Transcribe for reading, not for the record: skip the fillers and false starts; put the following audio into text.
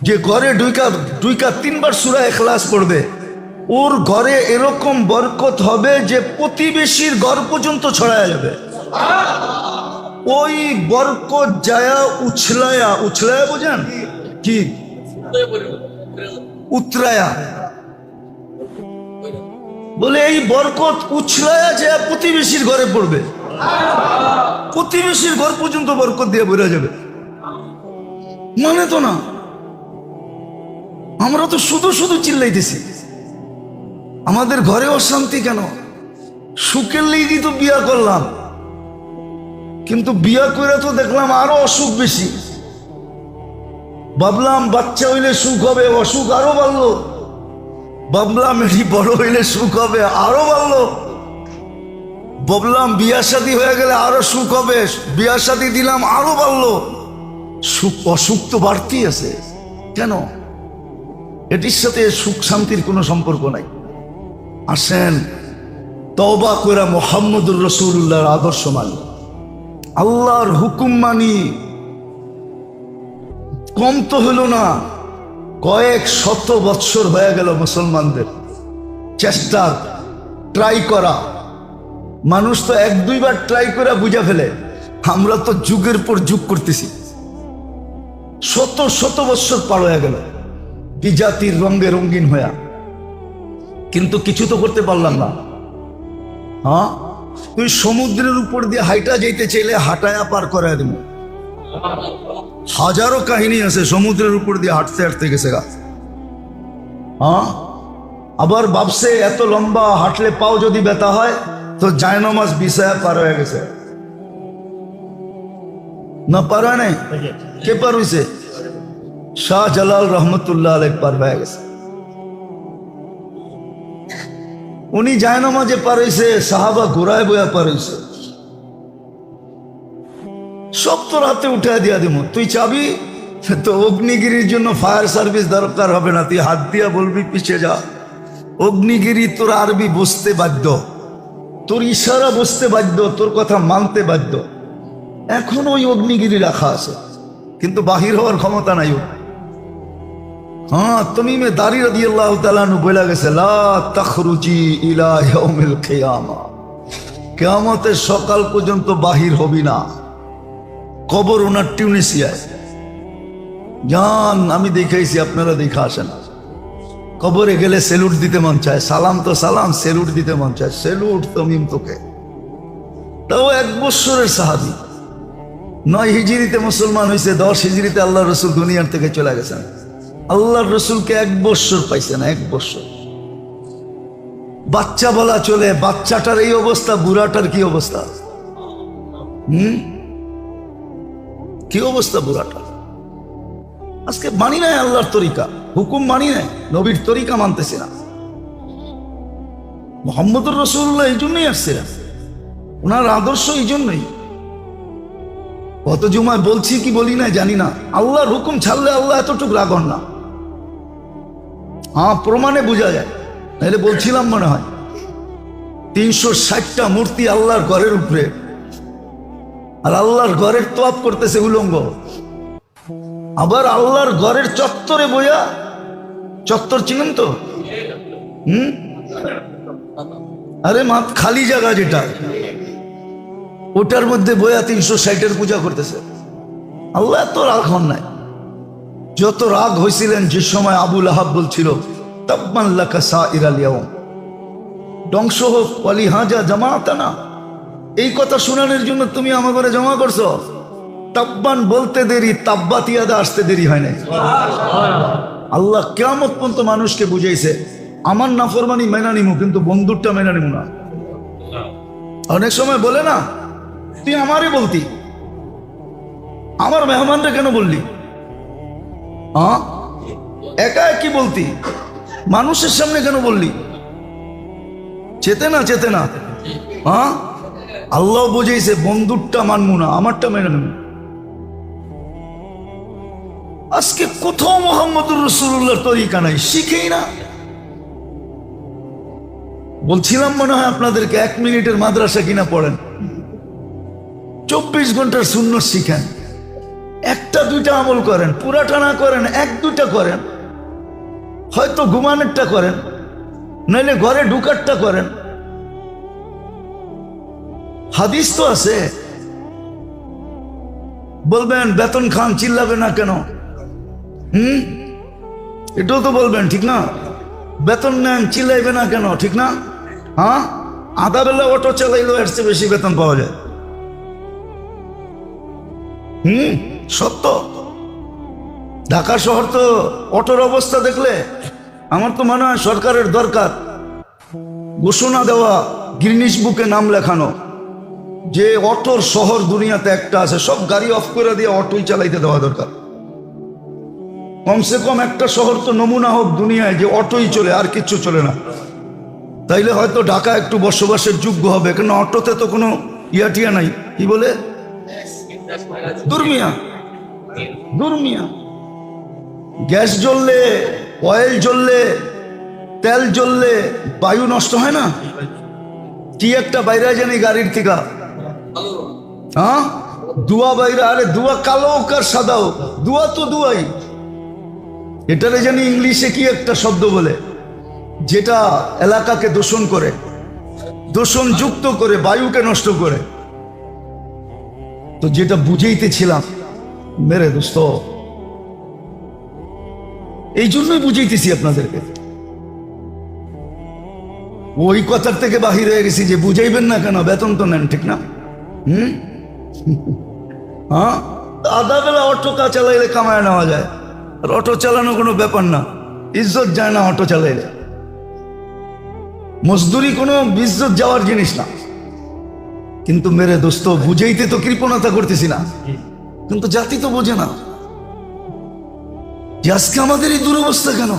যে ঘরে দুইকা তিনবার সূরা ইখলাস পড়বে, ওর ঘরে এরকম বরকত হবে যে প্রতিবেশীর ঘর পর্যন্ত ছড়ায়া যাবে। ওই বরকত যায়া উছলায়া বোঝেন কি? উতরায়া বলে এই বরকত উছলায়া যায় প্রতিবেশীর ঘরে পড়বে, প্রতিবেশীর ঘর পর্যন্ত বরকত দিয়ে বেরো যাবে। মানে তো না, আমরা তো শুধু শুধু চিল্লাইতেছি, আমাদের ঘরে অশান্তি কেন? সুখের লেগেই তো বিয়া করলাম, কিন্তু বিয়া করে তো দেখলাম আরো অসুখ বেশি। ভাবলাম বাচ্চা হইলে সুখ হবে, অসুখ আরো বাড়লো। ভাবলাম এটি বড় হইলে সুখ হবে, আরো বাড়লো। ভাবলাম বিয়া শাদী হয়ে গেলে আরো সুখ হবে, বিয়া শাদী দিলাম আরো বাড়লো। অসুখ তো বাড়তেই আছে কেন? এটির সাথে সুখ শান্তির কোনো সম্পর্ক নাই। আসেন তওবা করে মুহাম্মদুর রাসূলুল্লাহর আদর্শ মানি, আল্লাহর হুকুম মানি। কম তো হলো না, কয়েক শত বৎসর হয়ে গেল মুসলমানদের চেষ্টা, ট্রাই করা। মানুষ তো এক দুইবার ট্রাই করে বুঝা ফেলে, আমরা তো যুগের পর যুগ করতেছি। শত শত বৎসর পার হয়ে গেল বিজাতির রঙে রঙিন হইয়া, কিন্তু কিছু তো করতে পারলাম না। হ্যাঁ, তুই সমুদ্রের উপর দিয়ে হাইটা যাইতে চাইলে হাঁটায়া পার করায় দেব। হাজারো কাহিনী আছে সমুদ্রের উপর দিয়ে হাঁটতে হাঁটতে গেছে গা। হ্যাঁ, আবার ভাবছে এত লম্বা হাঁটলে পাও যদি ব্যথা হয় তো জায়নামাজ বিছায়া পার হয়ে গেছে। না পার হয় নাই? কে পার হইছে? শাহজালাল রহমতুল্লাহ আলাইহ পার হয়ে গেছে। উনি জায়নামাজে পার হইছে, সাহাবা ঘোড়ায় বয়া পার হইছে। সব তোর হাতে উঠে দিয়া দিব, তুই চাবি তো অগ্নিগিরির জন্য ফায়ার সার্ভিস দরকার হবে না, তুই হাত দিয়া বলবি পিছিয়ে যা। অগ্নিগিরি তোর আরবি বুঝতে বাধ্য, তোর ইশারা বুঝতে বাধ্য, তোর কথা মানতে বাধ্য। এখন ওই অগ্নিগিরি রাখা আছে, কিন্তু বাহির হওয়ার ক্ষমতা নাই ওর। হ্যাঁ, তামিমে দারি রাদিয়াল্লাহু তাআলা আনহু বলে গেছে, লা তাখরুজি ইলা ইয়াউমিল কিয়ামা, কিয়ামতের সকাল পর্যন্ত বাহির হবি না। কবর ওনার টিউনিসিয়ায়, জান আমি দেখাইছি, আপনারা দেখা আসেন। কবরে গেলে সেলুট দিতে মন চায়, সালাম তো সালাম, সেলুট দিতে মন চায়। সেলুট তামিম তোকে। তাও 1 বৎসরের সাহাবী, 9 হিজরিতে মুসলমান হয়েছে, 10 হিজরিতে আল্লাহ রসুল দুনিয়ার থেকে চলে গেছেন। আল্লাহর রসুলকে 1 বৎসর পাইছে না, 1 বৎসর। বাচ্চা বলা চলে, বাচ্চাটার এই অবস্থা, বুড়াটার কি অবস্থা? কি অবস্থা বুড়াটা? আজকে মানি নাই আল্লাহর তরিকা, হুকুম মানি নাই, নবীর তরিকা মানতেছে না। মুহাম্মদুর রাসূলুল্লাহ এই জন্যই আসছিলেন, ওনার আদর্শ এই জন্যই। কত জুমায় বলছি কি বলি না জানি না, আল্লাহর হুকুম ছাড়লে আল্লাহ এতটুকু রাগ হন না। হ্যাঁ, প্রমাণে বোঝা যায়, নাহলে বলছিলাম মনে হয়। 360টা মূর্তি আল্লাহর ঘরের উপরে, আর আল্লাহর ঘরের তোয়াফ করতেছে উলঙ্গ। আবার আল্লাহর ঘরের চত্বরে বইয়া, চত্বর চিনেন তো? আরে মাত খালি জায়গা যেটা, ওটার মধ্যে বইয়া 360-এর পূজা করতেছে। আল্লাহ এত রাগ হন নাই। যত রাগ হয়েছিলেন যে সময় আবু লাহাব বলছিল, তাব্বান লাকা সাইরাল ইয়াউম, ধ্বংস হোক ওয়ালি হাজা জামাতানা, এই কথা শোনানোর জন্য তুমি আমার ঘরে জমা করছো। তাব্বান বলতে দেরি, তাব্বাত ইয়াদা আসতে দেরি হয় নাই। আল্লাহ কিয়ামত পর্যন্ত মানুষকে বুঝাইছে, আমার নাফরমানি মেনা নিমু, কিন্তু বন্ধুরটা মেনা নিমু না। অনেক সময় বলে না, তুই আমারই বলতি, আমার মেহমানরা কেন বললি? হ্যাঁ, একা একই বলতি, মানুষের সামনে কেন বললি? চেতে না, চেতে না। হ্যাঁ, আল্লাহ বুঝাইছে বন্ধুরটা মানবো না, আমারটা মেনে নেব। আজকে কোথাও মুহাম্মদুর রাসূলুল্লাহর তরিকা নাই, শিখেই না। বলছিলাম মনে হয় আপনাদেরকে, 1 মিনিটের মাদ্রাসা কিনা পড়েন, 24 ঘন্টার সুন্নাত শিখেন। একটা দুইটা আমল করেন, পুরাটা না করেন, এক দুইটা করেন, হয়তো ঘুমানোরটা করেন, নইলে ঘরে ঢুকারটা করেন। হাদিস তো আছে। বলবেন বেতন খান, চিল্লাবে না কেন? এটাও তো বলবেন, ঠিক না? বেতন নেন, চিল্লাইবে না কেন, ঠিক না? হ্যাঁ, আধা বেলা অটো চালাইলেও এর চেয়ে বেশি বেতন পাওয়া যায়। সত্য। ঢাকা শহর তো অটোর অবস্থা দেখলে আমার তো মনে হয় সরকারের দরকার ঘোষণা দেওয়া, গিনিস বুকে নাম লেখানো, যে অটোর শহর দুনিয়াতে একটা আছে, সব গাড়ি অফ করে দিয়ে অটোই চালাইতে দেওয়া দরকার। কমসে কম একটা শহর তো নমুনা হোক দুনিয়ায় যে অটোই চলে, আর কিচ্ছু চলে না। তাইলে হয়তো ঢাকা একটু বসবাসের যোগ্য হবে, কেন অটোতে তো কোনো ইয়াটিয়া নাই, কি বলে দুর্মিয়া। গ্যাস জ্বললে, অয়েল জ্বললে, তেল জ্বললে বায়ু নষ্ট হয় না? কি একটা বাইরে জানি গাড়ির থেকে, হ্যাঁ, ধোঁয়া বাইরে। আরে ধোঁয়া কালো হোক আর সাদা হোক, ধোঁয়া তো ধোঁয়াই। এটারে জানি ইংলিশে কি একটা শব্দ বলে, যেটা এলাকাকে দূষণ করে, দূষণ যুক্ত করে, বায়ুকে নষ্ট করে। তো যেটা বুঝাইতেছিলাম মেরে দোস্ত, এই জন্যই বুঝাইতেছি আপনাদেরকে। ওই কথার থেকে বাহির হয়ে গেছি যে বুঝাইবেন না কেন, বেতন তো নেন, ঠিক না? হ্যাঁ, আধা বেলা অটো চালাইলে কামায় নেওয়া যায়, আর অটো চালানো কোনো ব্যাপার না, ইজ্জত যায় না অটো চালাইলে। মজদুরি কোনো ইজ্জত যাওয়ার জিনিস না। কিন্তু মেরে দোস্ত, বুঝাইতে তো কৃপণতা করতেছি না, কিন্তু জাতি তো বোঝে না যে আজকে আমাদের এই দুরবস্থা কেন।